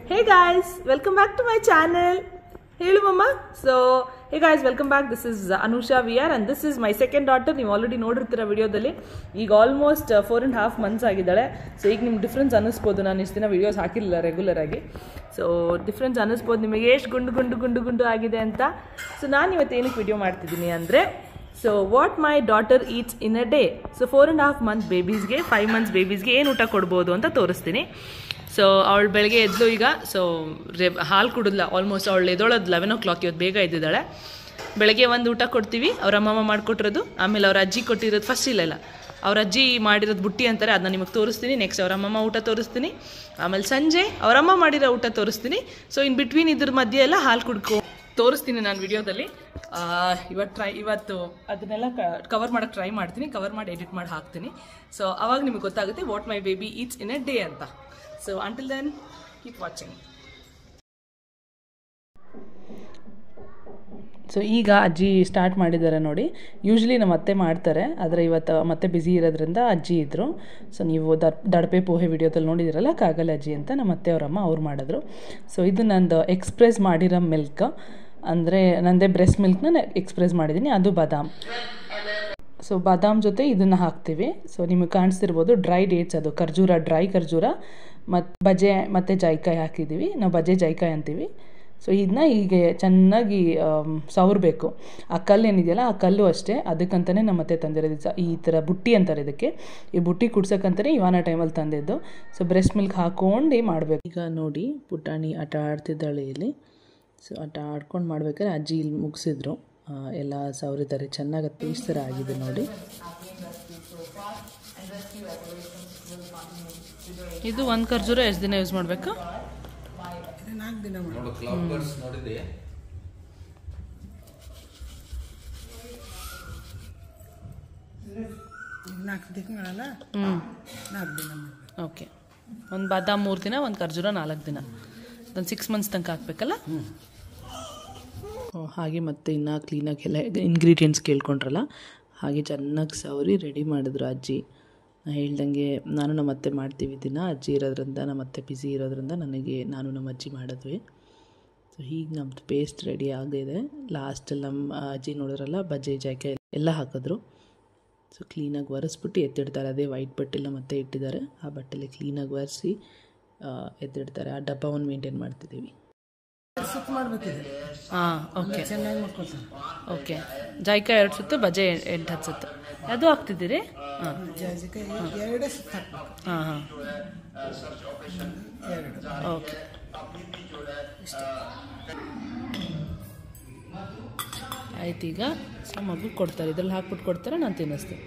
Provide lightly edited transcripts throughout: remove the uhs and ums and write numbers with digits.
Hey guys, welcome back to my channel. Hello mama. So hey guys, welcome back. This is Anusha VR and this is my second daughter. You already ನೋಡಿರ್ತೀರಾ ವಿಡಿಯೋದಲ್ಲಿ. ಈಗ almost 4.5 months ಆಗಿದ್ದಾಳೆ. So ಈಗ ನಿಮ್ಗೆ difference ಅನ್ನಿಸ್ಬೋದು, ನಾನು ಇಷ್ಟು ದಿನ videos ಹಾಕಿರಲಿಲ್ಲ regular ಆಗಿ. ಸೊ ಡಿಫ್ರೆನ್ಸ್ ಅನ್ನಿಸ್ಬೋದು ನಿಮಗೆ ಎಷ್ಟು ಗುಂಡು ಆಗಿದೆ ಅಂತ. ಸೊ ನಾನು ಇವತ್ತು ಏನಕ್ಕೆ ವಿಡಿಯೋ ಮಾಡ್ತಿದ್ದೀನಿ ಅಂದರೆ, so what my daughter eats in a day. So 4.5 months ಬೇಬೀಸ್ಗೆ 5 months ಬೇಬೀಸ್ಗೆ ಏನು ಊಟ ಕೊಡ್ಬೋದು ಅಂತ ತೋರಿಸ್ತೀನಿ. ಸೊ ಅವಳು ಬೆಳಗ್ಗೆ ಎದ್ಲು ಈಗ. ಸೊ ಹಾಲು ಕುಡಿದ್ಲ, ಆಲ್ಮೋಸ್ಟ್ ಅವಳು ಎದೊಳೋದು 11 o'clock. ಇವತ್ತು ಬೇಗ ಎದ್ದಿದ್ದಾಳೆ. ಬೆಳಗ್ಗೆ ಒಂದು ಊಟ ಕೊಡ್ತೀವಿ, ಅವ್ರ ಅಮ್ಮಮ್ಮ ಮಾಡಿಕೊಟ್ಟಿರೋದು. ಆಮೇಲೆ ಅವ್ರ ಅಜ್ಜಿ ಕೊಟ್ಟಿರೋದು ಫಸ್ಟ್ ಇಲ್ಲ ಅವ್ರ ಅಜ್ಜಿ ಮಾಡಿರೋದು ಬುಟ್ಟಿ ಅಂತಾರೆ, ಅದನ್ನ ನಿಮಗೆ ತೋರಿಸ್ತೀನಿ. ನೆಕ್ಸ್ಟ್ ಅವ್ರ ಅಮ್ಮಮ್ಮ ಊಟ ತೋರಿಸ್ತೀನಿ. ಆಮೇಲೆ ಸಂಜೆ ಅವರಮ್ಮ ಮಾಡಿರೋ ಊಟ ತೋರಿಸ್ತೀನಿ. ಸೊ ಇನ್ ಬಿಟ್ವೀನ್ ಇದ್ರ ಮಧ್ಯೆ ಎಲ್ಲ ಹಾಲು ತೋರಿಸ್ತೀನಿ ನಾನು ವಿಡಿಯೋದಲ್ಲಿ. ಇವತ್ತು ಅದನ್ನೆಲ್ಲ ಕವರ್ ಮಾಡೋಕ್ಕೆ ಟ್ರೈ ಮಾಡ್ತೀನಿ, ಕವರ್ ಮಾಡಿ ಎಡಿಟ್ ಮಾಡಿ ಹಾಕ್ತೀನಿ. ಸೊ ಅವಾಗ ನಿಮಗೆ ಗೊತ್ತಾಗುತ್ತೆ what my baby eats in a day ಅಂತ. So until then, keep watching. So ಈಗ ಅಜ್ಜಿ ಸ್ಟಾರ್ಟ್ ಮಾಡಿದ್ದಾರೆ ನೋಡಿ. ಯೂಶ್ವಲಿ ನಮ್ಮ ಅತ್ತೆ ಮಾಡ್ತಾರೆ, ಆದರೆ ಇವತ್ತು ಮತ್ತೆ ಬ್ಯುಸಿ ಇರೋದ್ರಿಂದ ಅಜ್ಜಿ ಇದ್ದರು. ಸೊ ನೀವು ದಡಪೆ ಪೋಹೆ ವಿಡಿಯೋದಲ್ಲಿ ನೋಡಿದಿರಲ್ಲ, ಕಾಗಲ್ ಅಜ್ಜಿ ಅಂತ ನಮ್ಮ ಅತ್ತೆಯವರಮ್ಮ ಅವ್ರು ಮಾಡಿದ್ರು. ಸೊ ಇದು ನಂದು ಎಕ್ಸ್ಪ್ರೆಸ್ ಮಾಡಿರೋ ಮಿಲ್ಕ್, ಅಂದರೆ ನಂದೇ ಬ್ರೆಸ್ಟ್ ಮಿಲ್ಕ್ನ ಎಕ್ಸ್ಪ್ರೆಸ್ ಮಾಡಿದ್ದೀನಿ, ಅದು ಬಾದಾಮ್. ಸೊ ಬಾದಾಮ್ ಜೊತೆ ಇದನ್ನು ಹಾಕ್ತೀವಿ. ಸೊ ನಿಮಗೆ ಕಾಣಿಸ್ತಿರ್ಬೋದು ಡ್ರೈ ಡೇಟ್ಸ್, ಅದು ಖರ್ಜೂರ, ಡ್ರೈ ಖರ್ಜೂರ ಮತ್ತು ಬಜೆ ಮತ್ತು ಜಾಯ್ಕಾಯಿ ಹಾಕಿದ್ದೀವಿ. ನಾವು ಬಜೆ ಜಾಯ್ಕಾಯಿ ಅಂತೀವಿ. ಸೊ ಇದನ್ನ ಹೀಗೆ ಚೆನ್ನಾಗಿ ಸವರಬೇಕು. ಆ ಕಲ್ಲು ಏನಿದೆಯಲ್ಲ, ಆ ಕಲ್ಲು ಅಷ್ಟೇ, ಅದಕ್ಕಂತಲೇ ನಮ್ಮ ಅತ್ತೆ ತಂದಿರೋದು. ಈ ಥರ ಬುಟ್ಟಿ ಅಂತಾರೆ ಇದಕ್ಕೆ. ಈ ಬುಟ್ಟಿ ಕುಡ್ಸೋಕ್ಕಂತಲೇ ಇವಾನ ಟೈಮಲ್ಲಿ ತಂದಿದ್ದು. ಸೊ ಬ್ರೆಸ್ಟ್ ಮಿಲ್ಕ್ ಹಾಕ್ಕೊಂಡು ಮಾಡಬೇಕು. ಈಗ ನೋಡಿ ಪುಟಾಣಿ ಆಟ ಆಡ್ತಿದ್ದಾಳೆ ಇಲ್ಲಿ. ಸೊ ಆಟ ಆಡ್ಕೊಂಡು ಮಾಡ್ಬೇಕಾದ್ರೆ ಅಜ್ಜಿ ಇಲ್ಲಿ ಮುಗಿಸಿದ್ರು, ಎಲ್ಲ ಸವರಿದ್ದಾರೆ. ಚೆನ್ನಾಗಿ ಪೇಸ್ಟ್ ಥರ ಆಗಿದೆ ನೋಡಿ. ಇದು ಒಂದು ಖರ್ಜೂರ ಎಷ್ಟು ದಿನ ಯೂಸ್ ಮಾಡಬೇಕು? 4 ದಿನ. ಓಕೆ, ಒಂದು ಬಾದಾಮ್ 3 ದಿನ, ಒಂದು ಖರ್ಜೂರ 4 ದಿನ, ಒಂದು 6 months ತನಕ ಹಾಕ್ಬೇಕಲ್ಲ. ಹಾಗೆ ಮತ್ತೆ ಇನ್ನು ಕ್ಲೀನಾಗಿ ಎಲ್ಲ ಇಂಗ್ರೀಡಿಯೆಂಟ್ಸ್ ಕೇಳ್ಕೊಂಡ್ರಲ್ಲ, ಹಾಗೆ ಚೆನ್ನಾಗಿ ಸವರಿ ರೆಡಿ ಮಾಡಿದ್ರು ಅಜ್ಜಿ. ಹೇಳ್ದಂಗೆ ನಾನು ನಮ್ಮ ಅತ್ತೆ ಮಾಡ್ತೀವಿ ದಿನ. ಅಜ್ಜಿ ಇರೋದ್ರಿಂದ, ನಮ್ಮ ಅತ್ತೆ ಬಿಸಿ ಇರೋದ್ರಿಂದ ನಾನು ನಮ್ಮ ಅಜ್ಜಿ ಮಾಡಿದ್ವಿ. ಸೊ ಹೀಗೆ ನಮ್ಮದು ಪೇಸ್ಟ್ ರೆಡಿ ಆಗಿದೆ. ಲಾಸ್ಟಲ್ಲಿ ನಮ್ಮ ಅಜ್ಜಿ ನೋಡಿದ್ರಲ್ಲ, ಬಜ್ಜೆ ಜಾಯ್ಕಾಯಿ ಎಲ್ಲ ಹಾಕಿದ್ರು. ಸೊ ಕ್ಲೀನಾಗಿ ಒರೆಸ್ಬಿಟ್ಟು ಎತ್ತಿಡ್ತಾರೆ. ಅದೇ ವೈಟ್ ಬಟ್ಟೆಲ್ಲ ಮತ್ತೆ ಇಟ್ಟಿದ್ದಾರೆ, ಆ ಬಟ್ಟೆಲಿ ಕ್ಲೀನಾಗಿ ಒರೆಸಿ ಎತ್ತಿಡ್ತಾರೆ. ಆ ಡಬ್ಬವನ್ನು ಮೇಂಟೈನ್ ಮಾಡ್ತಿದ್ದೀವಿ. ಸುತ್ತ ಮಾಡಬೇಕಿದೆ. ಹಾಂ, ಓಕೆ, ಚೆನ್ನಾಗಿ ಮಾಡ್ಕೊಳ್ತಾರೆ. ಓಕೆ, ಜಾಯ್ಕಾಯಿ 2 ಸುತ್ತು, ಬಜೆ 8-10 ಸುತ್ತು ಅದು ಹಾಕ್ತಿದ್ದೀರಿ? ಹಾಂ, ಜಾಜಿಕಾಯಿ 2 ಸುತ್ತ ಹಾಕ್ಬೇಕು. ಹಾಂ, 2. ಓಕೆ. ಆಯ್ತು, ಈಗ ಸೊ ಮಗು ಕೊಡ್ತಾರೆ, ಇದ್ರಲ್ಲಿ ಹಾಕ್ಬಿಟ್ಟು ಕೊಡ್ತಾರೆ, ನಾನು ತಿನ್ನಿಸ್ತೀನಿ.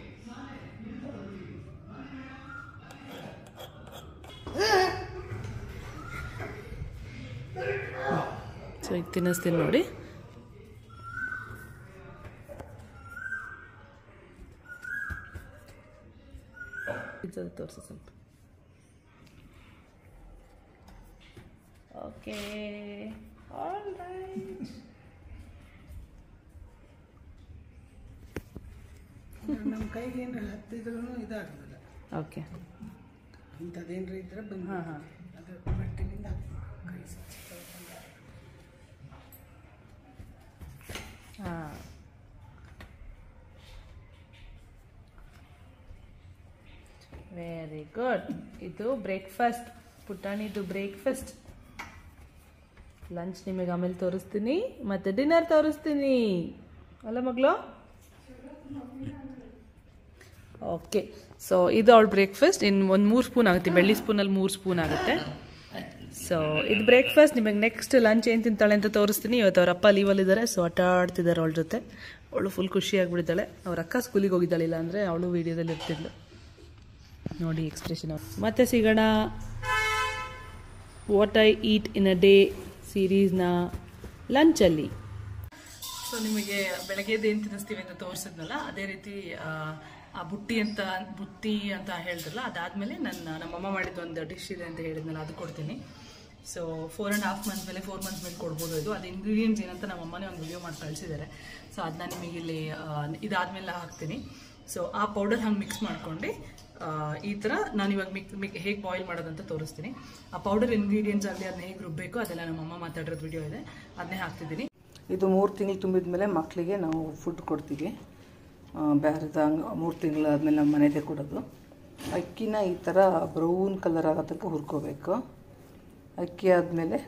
ಸೊ ಈಗ ತಿನ್ನಿಸ್ತೀನಿ ನೋಡಿ. ತೋರಿಸಿ ಸ್ವಲ್ಪ. Okay, all right. ನಮ್ಮ ಕೈಗೆ ಏನು ಹತ್ತಿದ್ರೂ ಇದಾಗಲ್ಲ. ಓಕೆ, ಇಂಥದ್ದೇನ್ರ ಇದ್ರೆ ಬಂದು ಹಾಂ, ಅದು ಬಟ್ಟೆಲಿಂದ ಕೈ ಹಾಂ. Very good. ಇದು ಬ್ರೇಕ್ಫಾಸ್ಟ್, ಪುಟಾಣಿದು ಬ್ರೇಕ್ಫಾಸ್ಟ್. ಲಂಚ್ ನಿಮಗೆ ಆಮೇಲೆ ತೋರಿಸ್ತೀನಿ, ಮತ್ತು ಡಿನ್ನರ್ ತೋರಿಸ್ತೀನಿ ಅಲ್ಲ ಮಗಳು? ಓಕೆ, ಸೊ ಇದು ಅವಳು ಬ್ರೇಕ್ಫಾಸ್ಟ್. ಇನ್ನು ಒಂದು 3 ಸ್ಪೂನ್ ಆಗುತ್ತೆ, ಬೆಳ್ಳಿ ಸ್ಪೂನಲ್ಲಿ 3 ಸ್ಪೂನ್ ಆಗುತ್ತೆ. ಸೊ ಇದು ಬ್ರೇಕ್ಫಾಸ್ಟ್. ನಿಮಗೆ ನೆಕ್ಸ್ಟ್ ಲಂಚ್ ಏನು ತಿಂತಾಳೆ ಅಂತ ತೋರಿಸ್ತೀನಿ. ಇವತ್ತು ಅವ್ರ ಅಪ್ಪ ಲೀವಲ್ಲಿದ್ದಾರೆ, ಸೊ ಆಟ ಆಡ್ತಿದ್ದಾರೆ ಅವಳ ಜೊತೆ. ಅವಳು ಫುಲ್ ಖುಷಿಯಾಗಿಬಿಟ್ಟಿದ್ದಾಳೆ. ಅವ್ರ ಅಕ್ಕ ಸ್ಕೂಲಿಗೆ ಹೋಗಿದ್ದಾಳಿಲ್ಲ ಅಂದರೆ ಅವಳು ವೀಡಿಯೋದಲ್ಲಿ ಇರ್ತಿದ್ಳು ನೋಡಿ ಎಕ್ಸ್ಪ್ರೆಷನ್. ಮತ್ತೆ ಸಿಗೋಣ what I eat in a day ಸೀರೀಸ್ನ ಲಂಚಲ್ಲಿ. ಸೊ ನಿಮಗೆ ಬೆಳಗ್ಗೆದು ಏನು ತಿನ್ನಿಸ್ತೀವಿ ಅಂತ ತೋರಿಸಿದ್ನಲ್ಲ, ಅದೇ ರೀತಿ ಆ ಬುಟ್ಟಿ ಅಂತ ಹೇಳಿದ್ರಲ್ಲ, ಅದಾದಮೇಲೆ ನಮ್ಮಮ್ಮ ಮಾಡಿದ್ದು ಒಂದು ಡಿಶ್ ಇದೆ ಅಂತ ಹೇಳಿದ್ನಲ್ಲ, ಅದು ಕೊಡ್ತೀನಿ. ಸೊ 4.5 months ಮೇಲೆ 4 months ಮೇಲೆ ಕೊಡ್ಬೋದು. ಅದು ಇಂಗ್ರೀಡಿಯೆಂಟ್ಸ್ ಏನಂತ ನಮ್ಮಮ್ಮನೇ ಒಂದು ವಿಡಿಯೋ ಮಾಡಿ ಕಳಿಸಿದ್ದಾರೆ. ಸೊ ಅದನ್ನ ನಿಮಗೆ ಇಲ್ಲಿ ಇದಾದಮೇಲೆ ಹಾಕ್ತೀನಿ. ಸೊ ಆ ಪೌಡರ್ ಹಂಗೆ ಮಿಕ್ಸ್ ಮಾಡ್ಕೊಂಡು ಈ ಥರ ನಾನು ಇವಾಗ ಹೇಗೆ ಬಾಯ್ಲ್ ಮಾಡೋದಂತ ತೋರಿಸ್ತೀನಿ. ಆ ಪೌಡರ್ ಇಂಗ್ರೀಡಿಯೆಂಟ್ಸ್ ಆಗಲಿ ಅದನ್ನ ಹೇಗೆ ರುಬ್ಬಬೇಕು ಅದೆಲ್ಲ ನಮ್ಮಮ್ಮ ಮಾತಾಡಿರೋದು ವಿಡಿಯೋ ಇದೆ, ಅದನ್ನೇ ಹಾಕ್ತಿದ್ದೀನಿ. ಇದು 3 ತಿಂಗಳು ತುಂಬಿದ ಮೇಲೆ ಮಕ್ಕಳಿಗೆ ನಾವು ಫುಡ್ ಕೊಡ್ತೀವಿ. ಬೇರೆದ 3 ತಿಂಗಳಾದಮೇಲೆ ನಮ್ಮ ಮನೆಯದೇ ಕೊಡೋದು. ಅಕ್ಕಿನ ಈ ಥರ ಬ್ರೌನ್ ಕಲರ್ ಆಗೋ ತನಕ ಹುರ್ಕೋಬೇಕು. ಅಕ್ಕಿ ಆದಮೇಲೆ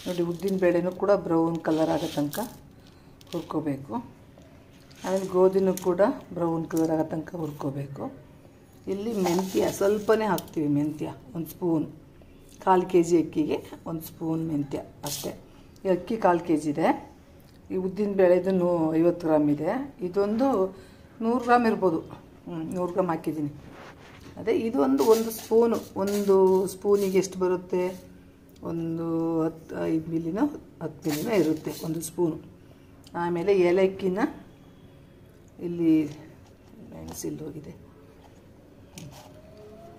ನೋಡಿ ಉದ್ದಿನ ಬೇಳೆನೂ ಕೂಡ ಬ್ರೌನ್ ಕಲರ್ ಆಗೋ ತನಕ ಹುರ್ಕೋಬೇಕು. ಆಮೇಲೆ ಗೋಧಿನೂ ಕೂಡ ಬ್ರೌನ್ ಕಲರ್ ಆಗೋ ತನಕ ಹುರ್ಕೋಬೇಕು. ಇಲ್ಲಿ ಮೆಂತ್ಯ ಸ್ವಲ್ಪನೇ ಹಾಕ್ತೀವಿ. ಮೆಂತ್ಯ 1 ಸ್ಪೂನ್, 1/4 kg ಅಕ್ಕಿಗೆ 1 ಸ್ಪೂನ್ ಮೆಂತ್ಯ ಅಷ್ಟೇ. ಈ ಅಕ್ಕಿ 1/4 kg ಇದೆ. ಈ ಉದ್ದಿನ ಬೇಳೆದು 50 ಗ್ರಾಮ್ ಇದೆ. ಇದೊಂದು 100 ಗ್ರಾಮ್ ಇರ್ಬೋದು. 100 ಗ್ರಾಮ್ ಹಾಕಿದ್ದೀನಿ. ಅದೇ ಇದು ಒಂದು ಸ್ಪೂನು, 1 ಸ್ಪೂನಿಗೆ ಎಷ್ಟು ಬರುತ್ತೆ? ಒಂದು 5 ಮಿಲಿನೋ 10 ಮಿಲಿನೋ ಇರುತ್ತೆ 1 ಸ್ಪೂನು. ಆಮೇಲೆ ಏಲಕ್ಕಿನ ಇಲ್ಲಿ ಮೆಣಸಿಲ್ಲಿ ಹೋಗಿದೆ.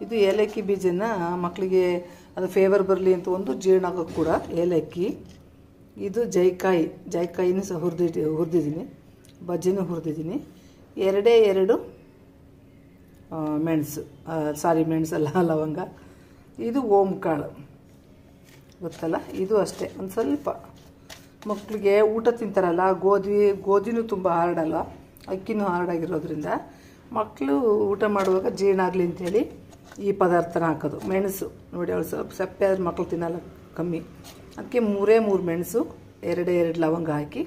ಇದು ಏಲಕ್ಕಿ ಬೀಜನ ಮಕ್ಕಳಿಗೆ ಅದು ಫೇವರ್ ಬರಲಿ ಅಂತ ಒಂದು ಜೀರ್ಣ ಆಗೋಕ್ಕೆ ಕೂಡ ಏಲಕ್ಕಿ. ಇದು ಜಾಯಿಕಾಯಿನೂ ಸಹ ಹುರಿದಿದ್ದೀನಿ, ಬಜ್ಜಿನೂ ಹುರಿದಿದ್ದೀನಿ. 2 ಮೆಣಸು, ಮೆಣಸಲ್ಲ, ಲವಂಗ. ಇದು ಓಂಕಾಳು ಗೊತ್ತಲ್ಲ, ಇದು ಅಷ್ಟೇ. ಒಂದು ಸ್ವಲ್ಪ ಮಕ್ಕಳಿಗೆ ಊಟ ತಿಂತಾರಲ್ಲ, ಗೋಧಿನೂ ತುಂಬ ಹಾರ್ಡಲ್ಲ, ಅಕ್ಕಿನೂ ಹಾರ್ಡಾಗಿರೋದ್ರಿಂದ ಮಕ್ಕಳು ಊಟ ಮಾಡುವಾಗ ಜೀರ್ಣ ಆಗಲಿ ಅಂಥೇಳಿ ಈ ಪದಾರ್ಥನ ಹಾಕೋದು. ಮೆಣಸು ನೋಡಿ, ಅವಳು ಸ್ವಲ್ಪ ಸಪ್ಪೆ ಆದ್ರೆ ಮಕ್ಕಳು ತಿನ್ನಲ್ಲ, ಕಮ್ಮಿ. ಅದಕ್ಕೆ 3 ಮೆಣಸು, 2 ಲವಂಗ ಹಾಕಿ,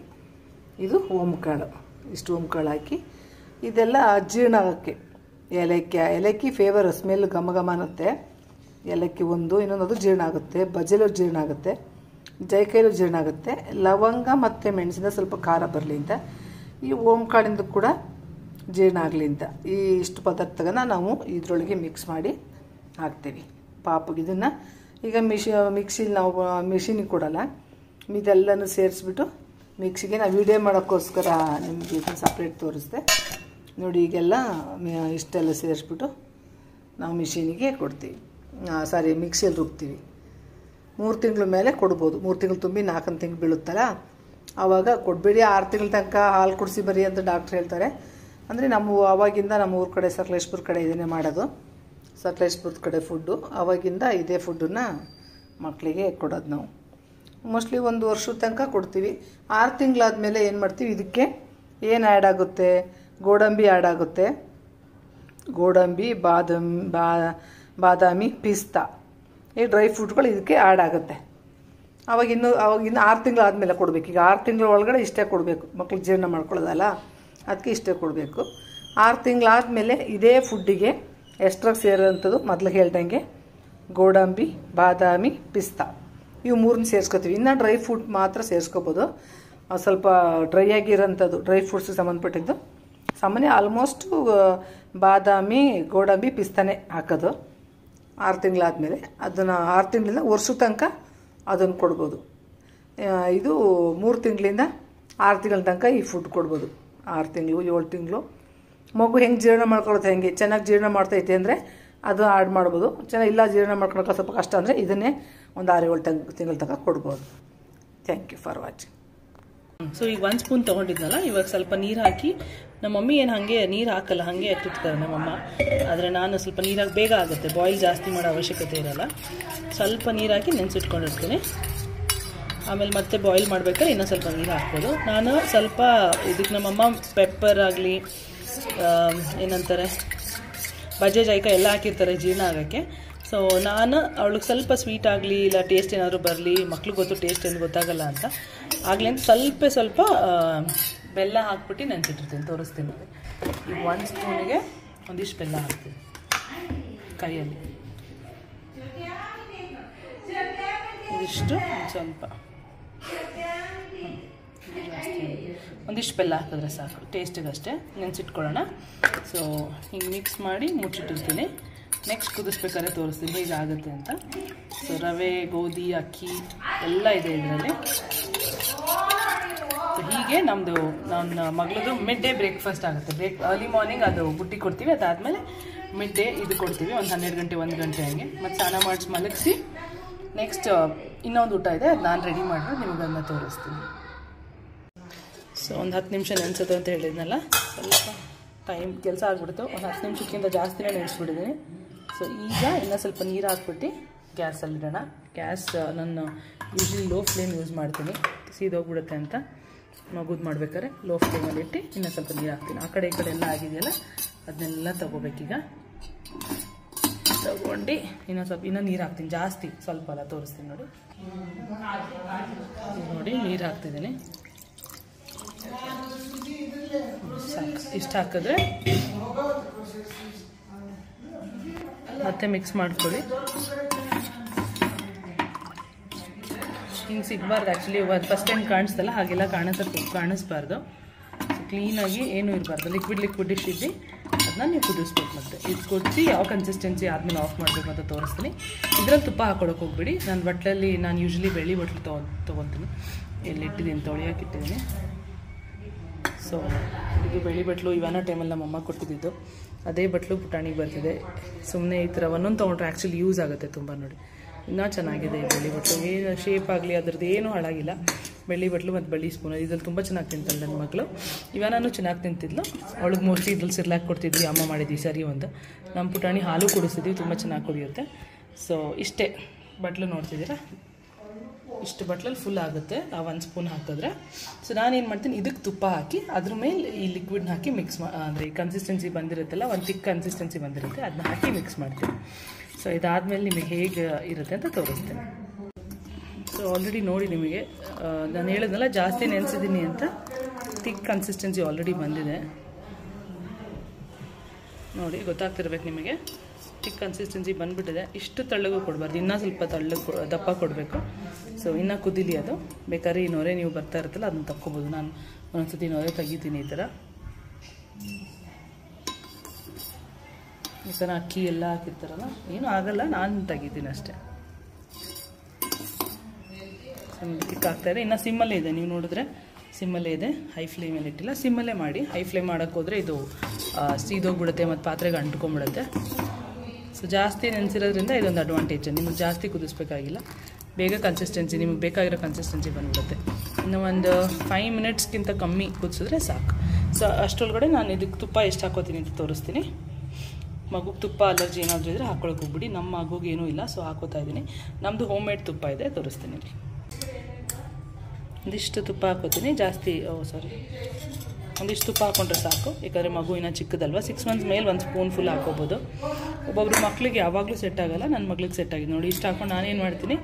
ಇದು ಓಂಕಾಳು, ಇಷ್ಟು ಓಂಕಾಳು ಹಾಕಿ, ಇದೆಲ್ಲ ಜೀರ್ಣ ಆಗೋಕ್ಕೆ. ಏಲಕ್ಕಿ ಫೇವರ್, ಸ್ಮೆಲ್ ಘಮ ಅನ್ನುತ್ತೆ. ಏಲಕ್ಕಿ ಇನ್ನೊಂದು ಜೀರ್ಣ ಆಗುತ್ತೆ. ಬಜ್ಜೆಲೂ ಜೀರ್ಣ ಆಗುತ್ತೆ, ಜಾಯಿಕಾಯಿಲೂ ಜೀರ್ಣ ಆಗುತ್ತೆ. ಲವಂಗ ಮತ್ತು ಮೆಣಸಿನ ಸ್ವಲ್ಪ ಖಾರ ಬರಲಿ ಅಂತ, ಈ ಓಂಕಾಳಿಂದ ಕೂಡ ಜೀರ್ಣ ಆಗಲಿ ಅಂತ ಇಷ್ಟು ಪದಾರ್ಥಗಳನ್ನ ನಾವು ಇದರೊಳಗೆ ಮಿಕ್ಸ್ ಮಾಡಿ ಹಾಕ್ತೀವಿ. ಪಾಪಗೆ ಇದನ್ನು ಈಗ ಮಿಕ್ಸಿಲಿ ನಾವು ಮಿಷಿನಿಗೆ ಕೊಡಲ್ಲ, ಇದೆಲ್ಲನೂ ಸೇರಿಸ್ಬಿಟ್ಟು ಮಿಕ್ಸಿಗೆ ನಾವು ವೀಡಿಯೋ ಮಾಡೋಕ್ಕೋಸ್ಕರ ನಿಮಗೆ ಇದನ್ನು ಸಪ್ರೇಟ್ ತೋರಿಸ್ದೆ ನೋಡಿ. ಈಗೆಲ್ಲ ಇಷ್ಟೆಲ್ಲ ಸೇರಿಸ್ಬಿಟ್ಟು ನಾವು ಮಿಷಿನಿಗೆ ಕೊಡ್ತೀವಿ, ಮಿಕ್ಸಿಯಲ್ಲಿ ರುಬ್ತೀವಿ. 3 ತಿಂಗಳ ಮೇಲೆ ಕೊಡ್ಬೋದು. 3 ತಿಂಗಳು ತುಂಬಿ 4ನೇ ತಿಂಗಳು ಬೀಳುತ್ತಲ್ಲ, ಆವಾಗ ಕೊಡಬೇಡಿ. 6 ತಿಂಗಳ ತನಕ ಹಾಲು ಕುಡಿಸಿ ಬರೀ ಅಂತ ಡಾಕ್ಟ್ರ್ ಹೇಳ್ತಾರೆ. ಅಂದರೆ ಆವಾಗಿಂದ ನಮ್ಮ ಊರ ಕಡೆ ಸಕಲೇಶ್ಪುರ ಕಡೆ ಇದನ್ನೇ ಮಾಡೋದು, ಸಕಲೇಶ್ಪುರದ ಕಡೆ ಫುಡ್ಡು. ಆವಾಗಿಂದ ಇದೇ ಫುಡ್ಡನ್ನು ಮಕ್ಕಳಿಗೆ ಕೊಡೋದು ನಾವು. ಮೋಸ್ಟ್ಲಿ 1 ವರ್ಷದ ತನಕ ಕೊಡ್ತೀವಿ. 6 ತಿಂಗಳಾದಮೇಲೆ ಏನು ಮಾಡ್ತೀವಿ, ಇದಕ್ಕೆ ಏನು ಆ್ಯಡ್ ಆಗುತ್ತೆ? ಗೋಡಂಬಿ ಆ್ಯಡ್ ಆಗುತ್ತೆ. ಗೋಡಂಬಿ, ಬಾದಾಮಿ, ಪಿಸ್ತಾ, ಈ ಡ್ರೈ ಫ್ರೂಟ್ಗಳು ಇದಕ್ಕೆ ಆ್ಯಡ್ ಆಗುತ್ತೆ. ಅವಾಗಿನ್ನು 6 ತಿಂಗಳಾದಮೇಲೆ ಕೊಡಬೇಕು. ಈಗ 6 ತಿಂಗಳ ಒಳಗಡೆ ಇಷ್ಟೇ ಕೊಡಬೇಕು, ಮಕ್ಕಳು ಜೀರ್ಣ ಮಾಡ್ಕೊಳ್ಳೋದಲ್ಲ, ಅದಕ್ಕೆ ಇಷ್ಟೇ ಕೊಡಬೇಕು. 6 ತಿಂಗಳಾದಮೇಲೆ ಇದೇ ಫುಡ್ಡಿಗೆ ಎಕ್ಸ್ಟ್ರಾಗಿ ಸೇರೋಂಥದ್ದು ಮೊದಲು ಹೇಳ್ದಂಗೆ ಗೋಡಂಬಿ, ಬಾದಾಮಿ, ಪಿಸ್ತಾ, ಇವು 3 ಸೇರಿಸ್ಕೊತೀವಿ. ಇನ್ನು ಡ್ರೈ ಫ್ರೂಟ್ ಮಾತ್ರ ಸೇರಿಸ್ಕೋಬೋದು. ಸ್ವಲ್ಪ ಡ್ರೈ ಆಗಿರೋಂಥದ್ದು ಡ್ರೈ ಫ್ರೂಟ್ಸ್ಗೆ ಸಂಬಂಧಪಟ್ಟಿದ್ದು ಸಾಮಾನ್ಯ ಆಲ್ಮೋಸ್ಟು ಬಾದಾಮಿ, ಗೋಡಂಬಿ, ಪಿಸ್ತಾನೇ ಹಾಕೋದು 6 ತಿಂಗಳಾದಮೇಲೆ. ಅದನ್ನು 6 ತಿಂಗಳಿಂದ ವರ್ಷದ ತನಕ ಅದನ್ನು ಕೊಡ್ಬೋದು. ಇದು 3 ತಿಂಗಳಿಂದ 6 ತಿಂಗಳ ತನಕ ಈ ಫುಡ್ ಕೊಡ್ಬೋದು. 6 ತಿಂಗಳು, 7 ತಿಂಗಳು ಮಗು ಹೆಂಗೆ ಜೀರ್ಣ ಮಾಡ್ಕೊಳ್ಳೋದು, ಹೆಂಗೆ ಚೆನ್ನಾಗಿ ಜೀರ್ಣ ಮಾಡ್ತೈತೆ ಅಂದರೆ ಅದು ಆ್ಯಡ್ ಮಾಡ್ಬೋದು. ಚೆನ್ನಾಗಿ ಇಲ್ಲ ಜೀರ್ಣ ಮಾಡ್ಕೊಳಕ್ಕೆ ಸ್ವಲ್ಪ ಕಷ್ಟ ಅಂದರೆ ಇದನ್ನೇ ಒಂದು 6-7 ತಿಂಗಳ ತನಕ ಕೊಡ್ಬೋದು. Thank you for watching. So ಈಗ 1 ಸ್ಪೂನ್ ತೊಗೊಂಡಿದ್ನಲ್ಲ, ಇವಾಗ ಸ್ವಲ್ಪ ನೀರು ಹಾಕಿ, ನಮ್ಮ ಮಮ್ಮಿ ಏನು ಹಾಗೆ ನೀರು ಹಾಕಲ್ಲ, ಹಾಗೆ ಎತ್ತಿಡ್ತಾರೆ ನಮ್ಮಮ್ಮ. ಆದರೆ ನಾನು ಸ್ವಲ್ಪ ನೀರಾಗಿ ಬೇಗ ಆಗುತ್ತೆ, ಬಾಯ್ಲ್ ಜಾಸ್ತಿ ಮಾಡೋ ಅವಶ್ಯಕತೆ ಇರಲ್ಲ. ಸ್ವಲ್ಪ ನೀರು ಹಾಕಿ ನೆನೆಸಿಟ್ಕೊಂಡಿರ್ತೀನಿ. ಆಮೇಲೆ ಮತ್ತೆ ಬಾಯ್ಲ್ ಮಾಡ್ಬೇಕಾದ್ರೆ ಇನ್ನೂ ಸ್ವಲ್ಪ ನೀರು ಹಾಕ್ಬೋದು. ನಾನು ಸ್ವಲ್ಪ ಇದಕ್ಕೆ ನಮ್ಮಮ್ಮ ಪೆಪ್ಪರ್ ಆಗಲಿ, ಏನಂತಾರೆ, ಬಜ್ಜೆ ಜಾಯಿಕಾಯಿ ಎಲ್ಲ ಹಾಕಿರ್ತಾರೆ ಜೀರ್ಣ ಆಗೋಕ್ಕೆ. ಸೊ ನಾನು ಅವಳಿಗೆ ಸ್ವಲ್ಪ ಸ್ವೀಟ್ ಆಗಲಿ, ಇಲ್ಲ ಟೇಸ್ಟ್ ಏನಾದರೂ ಬರಲಿ, ಮಕ್ಳಿಗೆ ಗೊತ್ತು ಟೇಸ್ಟ್ ಏನು ಗೊತ್ತಾಗಲ್ಲ ಅಂತ ಆಗಲಿ ಅಂತ ಸ್ವಲ್ಪ ಬೆಲ್ಲ ಹಾಕ್ಬಿಟ್ಟು ನೆನೆಸಿಟ್ಟಿರ್ತೀನಿ. ತೋರಿಸ್ತೀನಿ. ಈಗ 1 ಸ್ಪೂನಿಗೆ ಒಂದಿಷ್ಟು ಬೆಲ್ಲ ಹಾಕ್ತೀನಿ ಕೈಯಲ್ಲಿ. ಇದಿಷ್ಟು ಸ್ವಲ್ಪ ಒಂದಿಷ್ಟು ಬೆಲ್ಲ ಹಾಕಿದ್ರೆ ಸಾಕು, ಟೇಸ್ಟಿಗಷ್ಟೇ. ನೆನೆಸಿಟ್ಕೊಳ್ಳೋಣ. ಸೊ ಹಿಂಗೆ ಮಿಕ್ಸ್ ಮಾಡಿ ಮುಚ್ಚಿಟ್ಟಿರ್ತೀನಿ. ನೆಕ್ಸ್ಟ್ ಕುದಿಸ್ಬೇಕಾದ್ರೆ ತೋರಿಸ್ತೀನಿ ಹೇಗಾಗುತ್ತೆ ಅಂತ. ಸೊ ರವೆ, ಗೋಧಿ, ಅಕ್ಕಿ ಎಲ್ಲ ಇದೆ ಇದರಲ್ಲಿ. ಸೊ ಹೀಗೆ ನನ್ನ ಮಗಳದು ಮಿಡ್ ಡೇ ಬ್ರೇಕ್ಫಾಸ್ಟ್ ಆಗುತ್ತೆ. ಅರ್ಲಿ ಮಾರ್ನಿಂಗ್ ಅದು ಬುಟ್ಟಿ ಕೊಡ್ತೀವಿ, ಅದಾದಮೇಲೆ ಮಿಡ್ ಡೇ ಇದು ಕೊಡ್ತೀವಿ, ಒಂದು 12 ಗಂಟೆ 1 ಗಂಟೆ ಹಂಗೆ. ಮತ್ತು ಸ್ನಾನ ಮಾಡಿಸಿ ಮಲಗಿಸಿ ನೆಕ್ಸ್ಟ್ ಇನ್ನೊಂದು ಊಟ ಇದೆ, ಅದು ನಾನು ರೆಡಿ ಮಾಡಿದ್ರೆ ನಿಮ್ಗೆ ಅದನ್ನ ತೋರಿಸ್ತೀನಿ. ಸೊ ಒಂದು 10 ನಿಮಿಷ ನೆನೆಸೋದು ಅಂತ ಹೇಳಿದ್ನಲ್ಲ, ಸ್ವಲ್ಪ ಟೈಮ್ ಕೆಲಸ ಆಗಿಬಿಡ್ತು. ಒಂದು 10 ನಿಮಿಷಕ್ಕಿಂತ ಜಾಸ್ತಿನೇ ನೆನೆಸ್ಬಿಟ್ಟಿದ್ದೀನಿ. ಸೊ ಈಗ ಇನ್ನೂ ಸ್ವಲ್ಪ ನೀರು ಹಾಕ್ಬಿಟ್ಟು ಗ್ಯಾಸಲ್ಲಿ ಇಡೋಣ. ಗ್ಯಾಸ್ ನಾನು ಯೂಶ್ವಲಿ ಲೋ ಫ್ಲೇಮ್ ಯೂಸ್ ಮಾಡ್ತೀನಿ, ಸೀದೋಗ್ಬಿಡುತ್ತೆ ಅಂತ. ಮಗುದು ಮಾಡ್ಬೇಕಾದ್ರೆ ಲೋ ಫ್ಲೇಮಲ್ಲಿ ಇಟ್ಟು ಇನ್ನೂ ಸ್ವಲ್ಪ ನೀರು ಹಾಕ್ತೀನಿ. ಆ ಕಡೆ ಈ ಕಡೆ ಎಲ್ಲ ಆಗಿದೆಯಲ್ಲ ಅದನ್ನೆಲ್ಲ ತೊಗೋಬೇಕೀಗ. ತಗೊಂಡು ಇನ್ನೂ ನೀರು ಹಾಕ್ತೀನಿ, ಜಾಸ್ತಿ ಸ್ವಲ್ಪ ಅಲ್ಲ, ತೋರಿಸ್ತೀನಿ ನೋಡಿ. ನೋಡಿ ನೀರು ಹಾಕ್ತಿದ್ದೀನಿ. ಸಾಕು, ಇಷ್ಟು ಹಾಕಿದ್ರೆ ಮತ್ತೆ ಮಿಕ್ಸ್ ಮಾಡ್ಕೊಳ್ಳಿ. ಹಿಂಗೆ ಸಿಗಬಾರ್ದು ಆ್ಯಕ್ಚುಲಿ. ಫಸ್ಟ್ ಟೈಮ್ ಕಾಣಿಸ್ತಲ್ಲ, ಹಾಗೆಲ್ಲ ಕಾಣಿಸ್ಬಾರ್ದು. ಸೊ ಕ್ಲೀನಾಗಿ ಏನೂ ಇರಬಾರ್ದು, ಲಿಕ್ವಿಡ್ ಇಷ್ಟು ಇದ್ದು ಅದನ್ನ ನೀವು ಕುದಿಸ್ಬೇಕು. ಮತ್ತು ಇದು ಕುದಿಸಿ ಯಾವ ಕನ್ಸಿಸ್ಟೆನ್ಸಿ ಆದಮೇಲೆ ಆಫ್ ಮಾಡಬೇಕು ಅಂತ ತೋರಿಸ್ತೀನಿ. ಇದರಲ್ಲಿ ತುಪ್ಪ ಹಾಕೊಳಕ್ಕೆ ಹೋಗ್ಬಿಡಿ. ನಾನು ಬಟ್ಲಲ್ಲಿ ನಾನು ಯೂಶ್ವಲಿ ಬೆಳ್ಳಿ ಬಟ್ಲು ತೊಗೊತೀನಿ. ಎಲ್ಲಿಟ್ಟಿದ್ದೀನಿ, ತೊಳೆಯೋಕ್ಕಿಟ್ಟಿದ್ದೀನಿ. ಸೊ ಇದು ಬೆಳ್ಳಿ ಬಟ್ಲು ಇವನ ಟೈಮಲ್ಲಿ ನಮ್ಮಮ್ಮ ಕೊಟ್ಟಿದ್ದು. ಅದೇ ಬಟ್ಲು ಪುಟಾಣಿಗೆ ಬರ್ತಿದೆ. ಸುಮ್ಮನೆ ಈ ಥರ ಒಂದೊಂದು ತೊಗೊಂಡ್ರೆ ಆ್ಯಕ್ಚುಲಿ ಯೂಸ್ ಆಗುತ್ತೆ ತುಂಬ. ನೋಡಿ ಇನ್ನೂ ಚೆನ್ನಾಗಿದೆ ಈ ಬೆಳ್ಳಿ ಬಟ್ಲು. ಏನು ಶೇಪ್ ಆಗಲಿ ಅದರದ್ದು ಏನೂ ಹಾಳಾಗಿಲ್ಲ. ಬೆಳ್ಳಿ ಬಟ್ಲು ಮತ್ತು ಬೆಳ್ಳಿ ಸ್ಪೂನ್ ಇದ್ರಲ್ಲಿ ತುಂಬ ಚೆನ್ನಾಗಿ ತಿಂತಾಳೆ ನನ್ನ ಮಗಳು. ಇವನೂ ಚೆನ್ನಾಗಿ ತಿಂತಿದ್ಲು. ಅವಳಿಗೆ ಮೋಸ್ಟ್ಲಿ ಇದ್ರಲ್ಲಿ ಸಿರ್ಲಾಕ್ ಕೊಡ್ತಿದ್ವಿ, ಅಮ್ಮ ಮಾಡಿದ್ವಿ ಸರಿ ಒಂದು. ನಮ್ಮ ಪುಟಾಣಿ ಹಾಲು ಕುಡಿಸಿದ್ವಿ, ತುಂಬ ಚೆನ್ನಾಗಿ ಕುಡಿಯುತ್ತೆ. ಸೊ ಇಷ್ಟೇ ಬಟ್ಲು ನೋಡ್ತಿದ್ದೀರಾ, ಇಷ್ಟು ಬಟ್ಲಲ್ಲಿ ಫುಲ್ ಆಗುತ್ತೆ ಆ 1 ಸ್ಪೂನ್ ಹಾಕಿದ್ರೆ. ಸೊ ನಾನೇನು ಮಾಡ್ತೀನಿ, ಇದಕ್ಕೆ ತುಪ್ಪ ಹಾಕಿ ಅದ್ರ ಮೇಲೆ ಈ ಲಿಕ್ವಿಡ್ನ ಹಾಕಿ ಮಿಕ್ಸ್ ಅಂದರೆ ಈ ಕನ್ಸಿಸ್ಟೆನ್ಸಿ ಬಂದಿರುತ್ತಲ್ಲ, ಒಂದು ತಿಕ್ ಕನ್ಸಿಸ್ಟೆನ್ಸಿ ಬಂದಿರುತ್ತೆ, ಅದನ್ನ ಹಾಕಿ ಮಿಕ್ಸ್ ಮಾಡ್ತೀನಿ. ಸೊ ಇದಾದಮೇಲೆ ನಿಮಗೆ ಹೇಗೆ ಇರುತ್ತೆ ಅಂತ ತೋರಿಸ್ತೇನೆ. ಸೊ ಆಲ್ರೆಡಿ ನೋಡಿ ನಿಮಗೆ ನಾನು ಹೇಳಿದ್ನಲ್ಲ ಜಾಸ್ತಿ ನೆನೆಸಿದ್ದೀನಿ ಅಂತ, ತಿಕ್ ಕನ್ಸಿಸ್ಟೆನ್ಸಿ ಆಲ್ರೆಡಿ ಬಂದಿದೆ ನೋಡಿ, ಗೊತ್ತಾಗ್ತಿರ್ಬೇಕು ನಿಮಗೆ. ತಿಕ್ ಕನ್ಸಿಸ್ಟೆನ್ಸಿ ಬಂದುಬಿಟ್ಟಿದೆ. ಇಷ್ಟು ತಳ್ಳಗೂ ಕೊಡಬಾರ್ದು, ಇನ್ನೂ ಸ್ವಲ್ಪ ದಪ್ಪ ಕೊಡಬೇಕು. ಸೊ ಇನ್ನೂ ಕುದಿಲಿ ಅದು. ಬೇಕಾದ್ರೆ ಈ ನೊರೆ ನೀವು ಬರ್ತಾ ಇರುತ್ತಲ್ಲ ಅದನ್ನ ತಕ್ಕೋಬೋದು. ನಾನು ಒಂದೊಂದ್ಸತಿ ನೊರೆ ತೆಗಿತೀನಿ ಈ ಥರ ಅಕ್ಕಿ ಎಲ್ಲ ಹಾಕಿರ್ತಾರಲ್ಲ, ಏನೂ ಆಗಲ್ಲ, ನಾನು ತೆಗಿತೀನಿ ಅಷ್ಟೇ. ತಿಕ್ ಆಗ್ತಾಯಿದೆ. ಇನ್ನು ಸಿಮ್ಮಲ್ಲೇ ಇದೆ, ನೀವು ನೋಡಿದ್ರೆ ಸಿಮ್ಮಲ್ಲೇ ಇದೆ, ಹೈ ಫ್ಲೇಮಲ್ಲಿ ಇಟ್ಟಿಲ್ಲ. ಸಿಮ್ಮಲ್ಲೇ ಮಾಡಿ. ಹೈ ಫ್ಲೇಮ್ ಮಾಡೋಕ್ಕೆ ಹೋದರೆ ಇದು ಸೀದೋಗ್ಬಿಡುತ್ತೆ ಮತ್ತು ಪಾತ್ರೆಗೆ ಅಂಟ್ಕೊಂಡ್ಬಿಡುತ್ತೆ. ಸೊ ಜಾಸ್ತಿ ನೆನೆಸಿರೋದ್ರಿಂದ ಇದೊಂದು ಅಡ್ವಾಂಟೇಜ್. ನಿಮಗೆ ಜಾಸ್ತಿ ಕುದಿಸ್ಬೇಕಾಗಿಲ್ಲ, ಬೇಗ ಕನ್ಸಿಸ್ಟೆನ್ಸಿ ನಿಮಗೆ ಬೇಕಾಗಿರೋ ಕನ್ಸಿಸ್ಟೆನ್ಸಿ ಬಂದ್ಬಿಡುತ್ತೆ. ಇನ್ನು ಒಂದು 5 ಮಿನಿಟ್ಸ್ಗಿಂತ ಕಮ್ಮಿ ಕುದಿಸಿದ್ರೆ ಸಾಕು. ಸೊ ಅಷ್ಟರೊಳಗಡೆ ನಾನು ಇದಕ್ಕೆ ತುಪ್ಪ ಎಷ್ಟು ಹಾಕೋತೀನಿ ಅಂತ ತೋರಿಸ್ತೀನಿ. ಮಗುಗೆ ತುಪ್ಪ ಅಲರ್ಜಿ ಏನಾದರೂ ಇದ್ದರೆ ಹಾಕ್ಕೊಳಕ್ಕೆ ಹೋಗ್ಬಿಡಿ. ನಮ್ಮ ಮಗುಗೆ ಏನೂ ಇಲ್ಲ, ಸೊ ಹಾಕೋತಾ ಇದ್ದೀನಿ. ನಮ್ಮದು ಹೋಮ್ ಮೇಡ್ ತುಪ್ಪ ಇದೆ, ತೋರಿಸ್ತೀನಿ. ಒಂದಿಷ್ಟು ತುಪ್ಪ ಹಾಕೋತೀನಿ, ಜಾಸ್ತಿ ಒಂದಿಷ್ಟು ತುಪ್ಪ ಹಾಕ್ಕೊಂಡ್ರೆ ಸಾಕು. ಯಾಕಂದರೆ ಮಗು ಇನ್ನೂ ಚಿಕ್ಕದಲ್ವ, 6 ಮಂತ್ಸ್ ಮೇಲೆ 1 ಸ್ಪೂನ್ ಫುಲ್ ಹಾಕೋಬೋದು. ಒಬ್ಬೊಬ್ರು ಮಕ್ಳಿಗೆ ಯಾವಾಗಲೂ ಸೆಟ್ ಆಗಲ್ಲ, ನನ್ನ ಮಗಳಿಗೆ ಸೆಟ್ ಆಗಿದೆ ನೋಡಿ. ಇಷ್ಟು ಹಾಕೊಂಡು ನಾನೇನು ಮಾಡ್ತೀನಿ,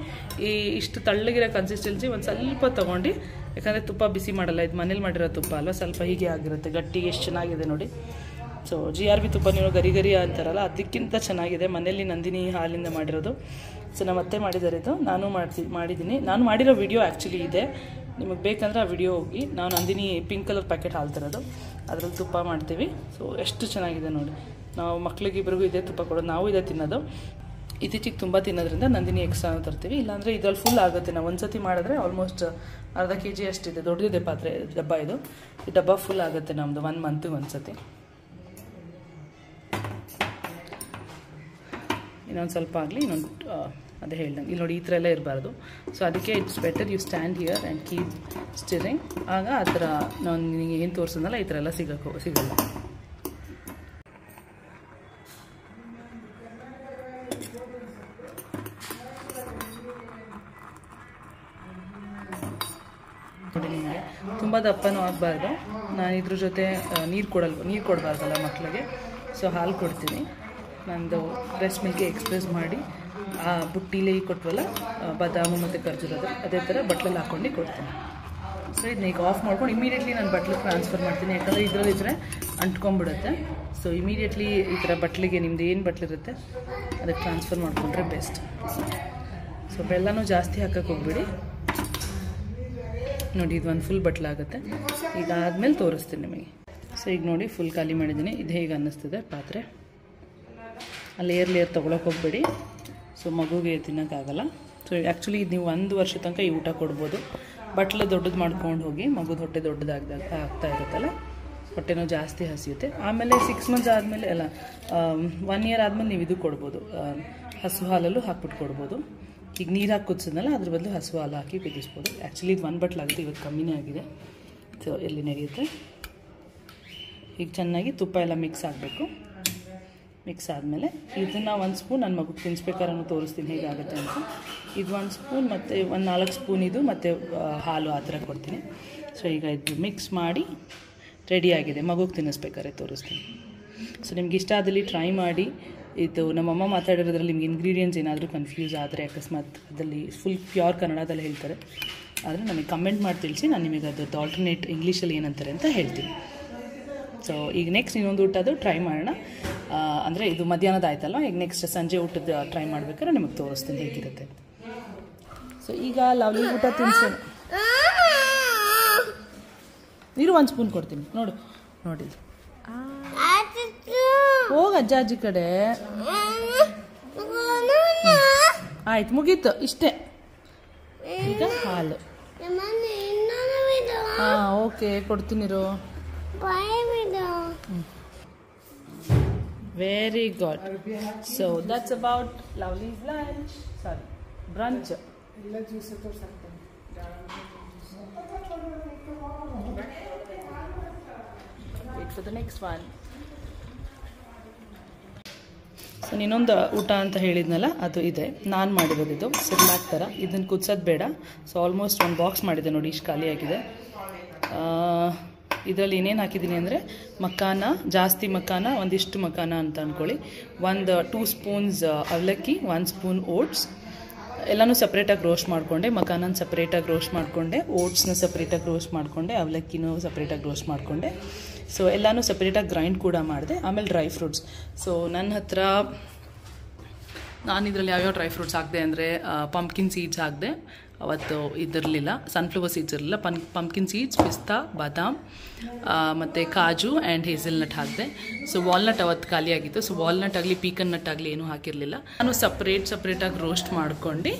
ಇಷ್ಟು ತಳ್ಳಗಿರೋ ಕನ್ಸಿಸ್ಟೆನ್ಸಿ ಒಂದು ಸ್ವಲ್ಪ ತೊಗೊಂಡು, ಯಾಕಂದರೆ ತುಪ್ಪ ಬಿಸಿ ಮಾಡಲ್ಲ, ಇದು ಮನೇಲಿ ಮಾಡಿರೋ ತುಪ್ಪ ಅಲ್ವ, ಸ್ವಲ್ಪ ಹೀಗೆ ಆಗಿರುತ್ತೆ ಗಟ್ಟಿಗೆ. ಎಷ್ಟು ಚೆನ್ನಾಗಿದೆ ನೋಡಿ. ಸೊ GRB ತುಪ್ಪ ನೀವು ಗರಿ ಅಂತಾರಲ್ಲ, ಅದಕ್ಕಿಂತ ಚೆನ್ನಾಗಿದೆ. ಮನೇಲಿ ನಂದಿನಿ ಹಾಲಿಂದ ಮಾಡಿರೋದು. ಸೊ ನಮ್ಮ ಅತ್ತೆ ಮಾಡಿದ್ದಾರೆ ಇದು, ನಾನು ಮಾಡಿದ್ದೀನಿ. ನಾನು ಮಾಡಿರೋ ವಿಡಿಯೋ ಆ್ಯಕ್ಚುಲಿ ಇದೆ, ನಿಮಗೆ ಬೇಕಂದರೆ ಆ ವಿಡಿಯೋ ಹೋಗಿ. ನಾವು ನಂದಿನಿ ಪಿಂಕ್ ಕಲರ್ ಪ್ಯಾಕೆಟ್ ಹಾಲ್ತಿರೋದು, ಅದರಲ್ಲಿ ತುಪ್ಪ ಮಾಡ್ತೀವಿ. ಸೊ ಎಷ್ಟು ಚೆನ್ನಾಗಿದೆ ನೋಡಿ. ನಾವು ಮಕ್ಳಿಗೆ ಇಬ್ಬರಿಗೂ ಇದೇ ತುಪ್ಪ ಕೊಡೋದು, ನಾವು ಇದೇ ತಿನ್ನೋದು. ಇತ್ತೀಚಿಗೆ ತುಂಬ ತಿನ್ನೋದ್ರಿಂದ ನಂದಿನಿ ಎಕ್ಸ್ಟ್ರಾ ತರ್ತೀವಿ. ಇಲ್ಲಾಂದರೆ ಇದ್ರಲ್ಲಿ ಫುಲ್ ಆಗುತ್ತೆ. ನಾವು ಒಂದು ಸತಿ ಮಾಡಿದ್ರೆ ಆಲ್ಮೋಸ್ಟ್ ಅರ್ಧ kg ಅಷ್ಟಿದೆ, ದೊಡ್ಡದಿದೆ ಪಾತ್ರೆ ಡಬ್ಬ ಇದು. ಈ ಡಬ್ಬ ಫುಲ್ ಆಗುತ್ತೆ ನಮ್ಮದು 1 ಮಂತಿಗೆ ಒಂದು ಸತಿ. ಇನ್ನೊಂದು ಸ್ವಲ್ಪ ಆಗಲಿ, ಇನ್ನೊಂದು ಅದೇ ಹೇಳ್ದಂಗೆ ಇಲ್ಲಿ ನೋಡಿ, ಈ ಥರ ಎಲ್ಲ ಇರಬಾರ್ದು. ಸೊ ಅದಕ್ಕೆ it's better you stand here and keep stirring. ಆಗ ಆ ಥರ ನಾನು ನಿಮಗೆ ಏನು ತೋರಿಸಿದ್ನಲ್ಲ ಈ ಥರ ಎಲ್ಲ ಸಿಗಲ್ಲ. ನೋಡಿ ನಿಮಗೆ ತುಂಬ ದಪ್ಪನೂ ಆಗಬಾರ್ದು. ನಾನು ಇದ್ರ ಜೊತೆ ನೀರು ಕೊಡಬಾರ್ದಲ್ಲ ಮಕ್ಕಳಿಗೆ. ಸೊ ಹಾಲು ಕೊಡ್ತೀನಿ. ನಂದು ಬ್ರೆಸ್ಟ್ ಮಿಲ್ಕ್ಗೆ ಎಕ್ಸ್ಪ್ರೆಸ್ ಮಾಡಿ ಆ ಬುಟ್ಟಿಲೇ ಕೊಟ್ವಲ್ಲ ಬಾದಾಮು ಮತ್ತು ಖರ್ಜೂರದ, ಅದೇ ಥರ ಬಟ್ಲಲ್ಲಿ ಹಾಕ್ಕೊಂಡು ಕೊಡ್ತೀನಿ. ಸೊ ಇದನ್ನ ಈಗ ಆಫ್ ಮಾಡ್ಕೊಂಡು ಇಮಿಡಿಯೇಟ್ಲಿ ನಾನು ಬಟ್ಲಿಗೆ ಟ್ರಾನ್ಸ್ಫರ್ ಮಾಡ್ತೀನಿ. ಯಾಕಂದರೆ ಇದರಲ್ಲಿದ್ದರೆ ಅಂಟ್ಕೊಂಡ್ಬಿಡುತ್ತೆ. ಸೊ ಇಮಿಡಿಯೇಟ್ಲಿ ಈ ಥರ ಬಟ್ಲಿಗೆ ನಿಮ್ದು ಏನು ಬಟ್ಲಿರುತ್ತೆ ಅದಕ್ಕೆ ಟ್ರಾನ್ಸ್ಫರ್ ಮಾಡಿಕೊಂಡ್ರೆ ಬೆಸ್ಟ್. ಸೊ ಬೆಲ್ಲನೂ ಜಾಸ್ತಿ ಹಾಕಕ್ಕೆ ಹೋಗ್ಬಿಡಿ. ನೋಡಿ ಇದು ಒಂದು ಫುಲ್ ಬಟ್ಲಾಗುತ್ತೆ. ಈಗ ಆದಮೇಲೆ ತೋರಿಸ್ತೀನಿ ನಿಮಗೆ. ಸೊ ಈಗ ನೋಡಿ ಫುಲ್ ಖಾಲಿ ಮಾಡಿದ್ದೀನಿ. ಇದು ಹೇಗೆ ಅನ್ನಿಸ್ತಿದೆ ಪಾತ್ರೆ. ಲೇಯರ್ ತೊಗೊಳಕ್ಕೆ ಹೋಗ್ಬೇಡಿ. ಸೊ ಮಗುಗೆ ತಿನ್ನೋಕ್ಕಾಗಲ್ಲ. ಸೊ ಆ್ಯಕ್ಚುಲಿ ಇದು ನೀವು 1 ವರ್ಷ ತನಕ ಈ ಊಟ ಕೊಡ್ಬೋದು. ಬಟ್ಲು ದೊಡ್ಡದು ಮಾಡ್ಕೊಂಡು ಹೋಗಿ, ಮಗುದ ಹೊಟ್ಟೆ ದೊಡ್ಡದಾಗ್ದಾಗ ಆಗ್ತಾ ಇರುತ್ತಲ್ಲ, ಹೊಟ್ಟೆನೂ ಜಾಸ್ತಿ ಹಸಿಯುತ್ತೆ. ಆಮೇಲೆ 6 ಮಂತ್ಸ್ ಆದಮೇಲೆ ಅಲ್ಲ 1 ಇಯರ್ ಆದಮೇಲೆ ನೀವು ಇದು ಕೊಡ್ಬೋದು, ಹಸು ಹಾಲಲ್ಲೂ ಹಾಕ್ಬಿಟ್ಟು ಕೊಡ್ಬೋದು. ಈಗ ನೀರು ಹಾಕಿ ಕುದಿಸಿದ್ನಲ್ಲ ಅದ್ರ ಬದಲು ಹಸು ಹಾಲು ಹಾಕಿ ಕುದಿಸ್ಬೋದು. ಆ್ಯಕ್ಚುಲಿ ಇದು 1 ಬಟ್ಲಾಗುತ್ತೆ, ಇವತ್ತು ಕಮ್ಮಿನೇ ಆಗಿದೆ. ಸೊ ಎಲ್ಲಿ ನಡೆಯುತ್ತೆ. ಈಗ ಚೆನ್ನಾಗಿ ತುಪ್ಪ ಎಲ್ಲ ಮಿಕ್ಸ್ ಆಗಬೇಕು. ಮಿಕ್ಸ್ ಆದಮೇಲೆ ಇದನ್ನು 1 ಸ್ಪೂನ್ ನನ್ನ ಮಗುಗೆ ತಿನ್ನಿಸ್ಬೇಕಾದ್ರೂ ತೋರಿಸ್ತೀನಿ ಹೇಗಾಗುತ್ತೆ ಅಂತ. ಇದು 1 ಸ್ಪೂನ್ ಮತ್ತು 4 ಸ್ಪೂನ್ ಇದು ಮತ್ತು ಹಾಲು ಆ ಥರ ಕೊಡ್ತೀನಿ. ಸೊ ಈಗ ಇದು ಮಿಕ್ಸ್ ಮಾಡಿ ರೆಡಿಯಾಗಿದೆ. ಮಗುಗೆ ತಿನ್ನಿಸ್ಬೇಕಾದ್ರೆ ತೋರಿಸ್ತೀನಿ. ಸೊ ನಿಮ್ಗೆ ಇಷ್ಟ ಆದಲ್ಲಿ ಟ್ರೈ ಮಾಡಿ. ಇದು ನಮ್ಮಮ್ಮ ಮಾತಾಡಿರೋದ್ರಲ್ಲಿ ನಿಮ್ಗೆ ಇಂಗ್ರೀಡಿಯೆಂಟ್ಸ್ ಏನಾದರೂ ಕನ್ಫ್ಯೂಸ್ ಆದರೆ ಅಕಸ್ಮಾತ್ ಅದರಲ್ಲಿ ಫುಲ್ ಪ್ಯೂರ್ ಕನ್ನಡದಲ್ಲಿ ಹೇಳ್ತಾರೆ, ಆದರೆ ನನಗೆ ಕಮೆಂಟ್ ಮಾಡಿ ತಿಳಿಸಿ, ನಾನು ನಿಮಗೆ ಅದ್ರದ್ದು ಆಲ್ಟರ್ನೇಟ್ ಇಂಗ್ಲೀಷಲ್ಲಿ ಏನಂತಾರೆ ಅಂತ ಹೇಳ್ತೀನಿ. ಸೊ ಈಗ ನೆಕ್ಸ್ಟ್ ಇನ್ನೊಂದು ಊಟದ್ದು ಟ್ರೈ ಮಾಡೋಣ. ಅಂದರೆ ಇದು ಮಧ್ಯಾಹ್ನದ ಆಯ್ತಲ್ವ, ಈಗ ನೆಕ್ಸ್ಟ್ ಸಂಜೆ ಊಟದ ಟ್ರೈ ಮಾಡ್ಬೇಕಾದ್ರೆ ನಿಮಗೆ ತೋರಿಸ್ತೀನಿ ಹೇಗಿರುತ್ತೆ. ಸೊ ಈಗ ಲವ್ಲಿ ಊಟ ತಿನ್ಸೋಣ. ನೀರು 1 ಸ್ಪೂನ್ ಕೊಡ್ತೀನಿ. ನೋಡಿ ಹೋಗ ಅಜ್ಜ ಅಜ್ಜಿ ಕಡೆ. ಆಯ್ತು, ಮುಗೀತು, ಇಷ್ಟೇ. ಈಗ ಹಾಲು. ಹಾಂ, ಓಕೆ, ಕೊಡ್ತೀನಿರು. Very good. So that's about lovely's lunch, sorry brunch. Wait for the next one. So ಇನ್ನೊಂದು ಊಟ ಅಂತ ಹೇಳಿದ್ನಲ್ಲ, ಅದು ಇದೆ. ನಾನು ಮಾಡಿರೋದು ಇದು ಸಿರ್ಲಾಕ್ ಥರ. ಇದನ್ನು ಕುದಿಸೋದು ಬೇಡ. ಸೊ ಆಲ್ಮೋಸ್ಟ್ 1 ಬಾಕ್ಸ್ ಮಾಡಿದೆ ನೋಡಿ, ಇಷ್ಟು ಖಾಲಿಯಾಗಿದೆ. ಇದರಲ್ಲಿ ಏನೇನು ಹಾಕಿದ್ದೀನಿ ಅಂದರೆ ಮಕ್ಕಾನ, ಜಾಸ್ತಿ ಮಕ್ಕಾನ, ಒಂದಿಷ್ಟು ಮಕ್ಕಾನ ಅಂತ ಅಂದ್ಕೊಳ್ಳಿ. 2 ಸ್ಪೂನ್ಸ್ ಅವಲಕ್ಕಿ, 1 ಸ್ಪೂನ್ ಓಟ್ಸ್, ಎಲ್ಲನೂ ಸಪ್ರೇಟಾಗಿ ರೋಸ್ಟ್ ಮಾಡಿಕೊಂಡೆ. ಮಕಾನನ ಸಪ್ರೇಟಾಗಿ ರೋಸ್ಟ್ ಮಾಡಿಕೊಂಡೆ, ಓಟ್ಸ್ನ ಸಪ್ರೇಟಾಗಿ ರೋಸ್ಟ್ ಮಾಡಿಕೊಂಡೆ, ಅವಲಕ್ಕಿನೂ ಸಪ್ರೇಟಾಗಿ ರೋಸ್ಟ್ ಮಾಡಿಕೊಂಡೆ. ಸೊ ಎಲ್ಲನೂ ಸಪ್ರೇಟಾಗಿ ಗ್ರೈಂಡ್ ಕೂಡ ಮಾಡಿದೆ. ಆಮೇಲೆ ಡ್ರೈ ಫ್ರೂಟ್ಸ್. ಸೊ ನನ್ನ ಹತ್ರ ನಾನು ಇದರಲ್ಲಿ ಯಾವ್ಯಾವ ಡ್ರೈ ಫ್ರೂಟ್ಸ್ ಹಾಕಿದೆ ಅಂದರೆ ಪಂಪ್ಕಿನ್ ಸೀಡ್ಸ್ ಹಾಕಿದೆ. ಅವತ್ತು ಇದಿರಲಿಲ್ಲ, ಸನ್ಫ್ಲವರ್ ಸೀಡ್ಸ್ ಇರಲಿಲ್ಲ. ಪಂಪ್ಕಿನ್ ಸೀಡ್ಸ್, ಪಿಸ್ತಾ, ಬಾದಾಮ್ ಮತ್ತು ಕಾಜು ಆ್ಯಂಡ್ ಹೇಸಲ್ನಟ್ ಹಾಕಿದೆ. ಸೊ ವಾಲ್ನಟ್ ಅವತ್ತು ಖಾಲಿಯಾಗಿತ್ತು. ಸೊ ವಾಲ್ನಟ್ ಆಗಲಿ ಪೀಕನ್ ನಟ್ ಆಗಲಿ ಏನೂ ಹಾಕಿರಲಿಲ್ಲ. ನಾನು ಸಪ್ರೇಟಾಗಿ ರೋಸ್ಟ್ ಮಾಡ್ಕೊಂಡು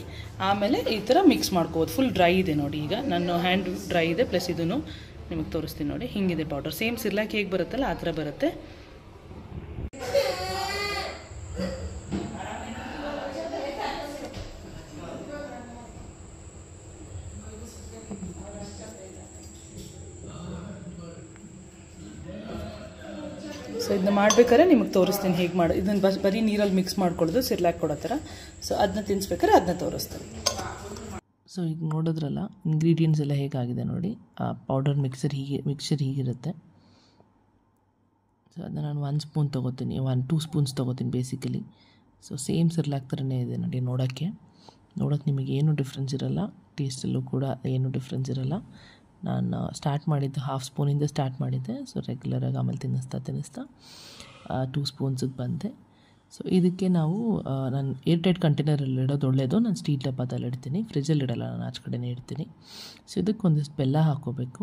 ಆಮೇಲೆ ಈ ಥರ ಮಿಕ್ಸ್ ಮಾಡ್ಕೋಬೋದು. ಫುಲ್ ಡ್ರೈ ಇದೆ ನೋಡಿ. ಈಗ ನನ್ನ ಹ್ಯಾಂಡ್ ಡ್ರೈ ಇದೆ, ಪ್ಲಸ್ ಇದನ್ನು ನಿಮಗೆ ತೋರಿಸ್ತೀನಿ ನೋಡಿ. ಹಿಂಗಿದೆ ಪೌಡರ್. ಸೇಮ್ ಸಿರ್ಲಾಕ್ ಹೇಗೆ ಬರುತ್ತಲ್ಲ ಆ ಥರ ಬರುತ್ತೆ. ಸೊ ಇದನ್ನ ಮಾಡ್ಬೇಕಾದ್ರೆ ನಿಮಗೆ ತೋರಿಸ್ತೀನಿ ಹೇಗೆ ಮಾಡೋದು. ಇದನ್ನು ಬರೀ ನೀರಲ್ಲಿ ಮಿಕ್ಸ್ ಮಾಡ್ಕೊಳ್ಳೋದು ಸಿರ್ಲಾಕ್ ಕೊಡೋ ಥರ. ಸೊ ಅದನ್ನ ತಿನ್ನಿಸ್ಬೇಕಾದ್ರೆ ಅದನ್ನ ತೋರಿಸ್ತೀನಿ. ಸೊ ಈಗ ನೋಡಿದ್ರಲ್ಲ ಇಂಗ್ರೀಡಿಯೆಂಟ್ಸ್ ಎಲ್ಲ ಹೇಗಾಗಿದೆ ನೋಡಿ. ಆ ಪೌಡರ್ ಮಿಕ್ಸರ್ ಹೀಗಿರುತ್ತೆ. ಸೊ ಅದನ್ನ ನಾನು 1 ಸ್ಪೂನ್ ತೊಗೋತೀನಿ, 2 ಸ್ಪೂನ್ಸ್ ತೊಗೋತೀನಿ ಬೇಸಿಕಲಿ. ಸೊ ಸೇಮ್ ಸಿರ್ಲಾಕ್ ಥರನೇ ಇದೆ ನೋಡಿ. ನೋಡೋಕ್ಕೆ ನಿಮಗೆ ಏನೂ ಡಿಫ್ರೆನ್ಸ್ ಇರೋಲ್ಲ. ಟೇಸ್ಟಲ್ಲೂ ಕೂಡ ಏನೂ ಡಿಫ್ರೆನ್ಸ್ ಇರೋಲ್ಲ. ನಾನು ಸ್ಟಾರ್ಟ್ ಮಾಡಿದ್ದು 1/2 ಸ್ಪೂನಿಂದ ಸ್ಟಾರ್ಟ್ ಮಾಡಿದ್ದೆ. ಸೊ ರೆಗ್ಯುಲರಾಗಿ ಆಮೇಲೆ ತಿನ್ನಿಸ್ತಾ 2 ಸ್ಪೂನ್ಸಿಗೆ ಬಂದೆ. ಸೊ ಇದಕ್ಕೆ ನಾವು ನಾನು ಏರ್ಟೈಟ್ ಕಂಟೈನರಲ್ಲಿ ಇಡೋದು ಒಳ್ಳೆಯದು. ನಾನು ಸ್ಟೀಲ್ ಡಬ್ಬದಲ್ಲಿ ಇಡ್ತೀನಿ, ಫ್ರಿಜ್ಜಲ್ಲಿ ಇಡೋಲ್ಲ, ನಾನು ಆಚೆ ಕಡೆನೇ ಇಡ್ತೀನಿ. ಸೊ ಇದಕ್ಕೆ ಒಂದಿಷ್ಟು ಬೆಲ್ಲ ಹಾಕ್ಕೋಬೇಕು.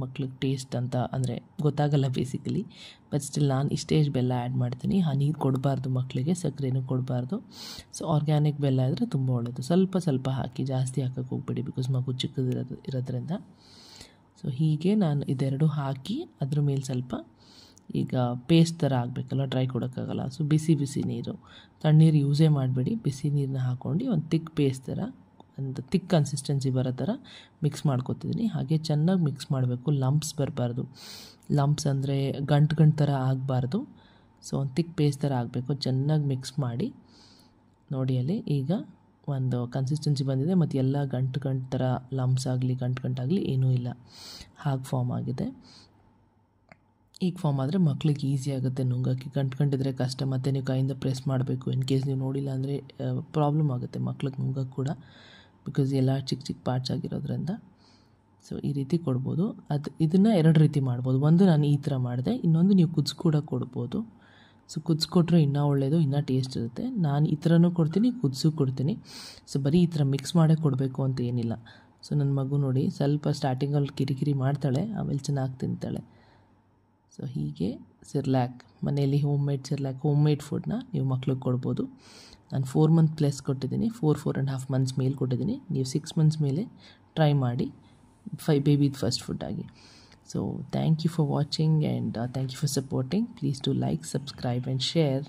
ಮಕ್ಳಿಗೆ ಟೇಸ್ಟ್ ಅಂತ ಅಂದರೆ ಗೊತ್ತಾಗಲ್ಲ ಬೇಸಿಕಲಿ, ಬಟ್ ಸ್ಟಿಲ್ ನಾನು ಇಷ್ಟೇ ಬೆಲ್ಲ ಆ್ಯಡ್ ಮಾಡ್ತೀನಿ. ನೀರು ಕೊಡಬಾರ್ದು ಮಕ್ಕಳಿಗೆ, ಸಕ್ಕರೆನೂ ಕೊಡಬಾರ್ದು. ಸೊ ಆರ್ಗ್ಯಾನಿಕ್ ಬೆಲ್ಲ ಇದ್ದರೆ ತುಂಬ ಒಳ್ಳೆಯದು. ಸ್ವಲ್ಪ ಹಾಕಿ, ಜಾಸ್ತಿ ಹಾಕೋಕ್ಕೆ ಹೋಗ್ಬೇಡಿ, ಬಿಕಾಸ್ ಮಗು ಚಿಕ್ಕದಿರೋದ್ರಿಂದ. ಸೊ ಹೀಗೆ ನಾನು ಇದೆರಡು ಹಾಕಿ ಅದ್ರ ಮೇಲೆ ಸ್ವಲ್ಪ ಈಗ ಪೇಸ್ಟ್ ಥರ ಆಗಬೇಕಲ್ಲ, ಡ್ರೈ ಕೊಡೋಕ್ಕಾಗಲ್ಲ. ಸೊ ಬಿಸಿ ನೀರು, ತಣ್ಣೀರು ಯೂಸೇ ಮಾಡಬೇಡಿ, ಬಿಸಿ ನೀರನ್ನ ಹಾಕ್ಕೊಂಡು ಒಂದು ತಿಕ್ ಪೇಸ್ಟ್ ಥರ, ಒಂದು ತಿಕ್ ಕನ್ಸಿಸ್ಟೆನ್ಸಿ ಬರೋ ಥರ ಮಿಕ್ಸ್ ಮಾಡ್ಕೊತಿದ್ದೀನಿ. ಹಾಗೆ ಚೆನ್ನಾಗಿ ಮಿಕ್ಸ್ ಮಾಡಬೇಕು, ಲಂಪ್ಸ್ ಬರಬಾರ್ದು. ಲಂಪ್ಸ್ ಅಂದರೆ ಗಂಟು ಥರ ಆಗಬಾರ್ದು. ಸೊ ಒಂದು ತಿಕ್ ಪೇಸ್ಟ್ ಥರ ಆಗಬೇಕು. ಚೆನ್ನಾಗಿ ಮಿಕ್ಸ್ ಮಾಡಿ ನೋಡಿ. ಅಲ್ಲಿ ಈಗ ಒಂದು ಕನ್ಸಿಸ್ಟೆನ್ಸಿ ಬಂದಿದೆ, ಮತ್ತು ಎಲ್ಲ ಗಂಟು ಥರ ಲಂಪ್ಸ್ ಆಗಲಿ ಗಂಟಾಗಲಿ ಏನೂ ಇಲ್ಲ, ಹಾಗೆ ಫಾರ್ಮ್ ಆಗಿದೆ. ಈಗ ಫಾರ್ಮ್ ಆದರೆ ಮಕ್ಳಿಗೆ ಈಸಿ ಆಗುತ್ತೆ ನುಂಗೋಕ್ಕೆ. ಗಂಟಿದ್ರೆ ಕಷ್ಟ, ಮತ್ತು ನೀವು ಕೈಯಿಂದ ಪ್ರೆಸ್ ಮಾಡಬೇಕು. ಇನ್ ಕೇಸ್ ನೀವು ನೋಡಿಲ್ಲ ಅಂದರೆ ಪ್ರಾಬ್ಲಮ್ ಆಗುತ್ತೆ ಮಕ್ಳಿಗೆ ನುಂಗೋಕ್ಕೆ ಕೂಡ, ಬಿಕಾಸ್ ಎಲ್ಲ ಚಿಕ್ಕ ಪಾರ್ಟ್ಸ್ ಆಗಿರೋದ್ರಿಂದ. ಸೊ ಈ ರೀತಿ ಕೊಡ್ಬೋದು. ಇದನ್ನು 2 ರೀತಿ ಮಾಡ್ಬೋದು. ಒಂದು ನಾನು ಈ ಥರ ಮಾಡಿದೆ, ಇನ್ನೊಂದು ನೀವು ಕೂಡ ಕೊಡ್ಬೋದು. ಸೊ ಕುದಿಸ್ಕೊಟ್ರೆ ಇನ್ನೂ ಒಳ್ಳೆಯದು, ಇನ್ನೂ ಟೇಸ್ಟ್ ಇರುತ್ತೆ. ನಾನು ಈ ಥರನೂ ಕೊಡ್ತೀನಿ, ಕೊಡ್ತೀನಿ. ಸೊ ಬರೀ ಈ ಥರ ಮಿಕ್ಸ್ ಮಾಡೇ ಕೊಡಬೇಕು ಅಂತ ಏನಿಲ್ಲ. ಸೊ ನನ್ನ ಮಗು ನೋಡಿ ಸ್ವಲ್ಪ ಸ್ಟಾರ್ಟಿಂಗಲ್ಲಿ ಕಿರಿಕಿರಿ ಮಾಡ್ತಾಳೆ, ಆಮೇಲೆ ಚೆನ್ನಾಗಿ ತಿಂತಾಳೆ. ಸೊ ಹೀಗೆ ಸಿರ್ಲಾಕ್ ಮನೆಯಲ್ಲಿ ಹೋಮ್ ಮೇಡ್ ಫುಡ್ನ ನೀವು ಮಕ್ಳಿಗೆ ಕೊಡ್ಬೋದು. ನಾನು 4 ಮಂತ್ ಪ್ಲಸ್ ಕೊಟ್ಟಿದ್ದೀನಿ, 4.5 ಮಂತ್ಸ್ ಮೇಲೆ ಕೊಟ್ಟಿದ್ದೀನಿ. ನೀವು 6 ಮಂತ್ಸ್ ಮೇಲೆ ಟ್ರೈ ಮಾಡಿ, ಬೇಬಿದು ಫಸ್ಟ್ ಫುಡ್ ಆಗಿ. So thank you for watching, and thank you for supporting. Please do like, subscribe and share.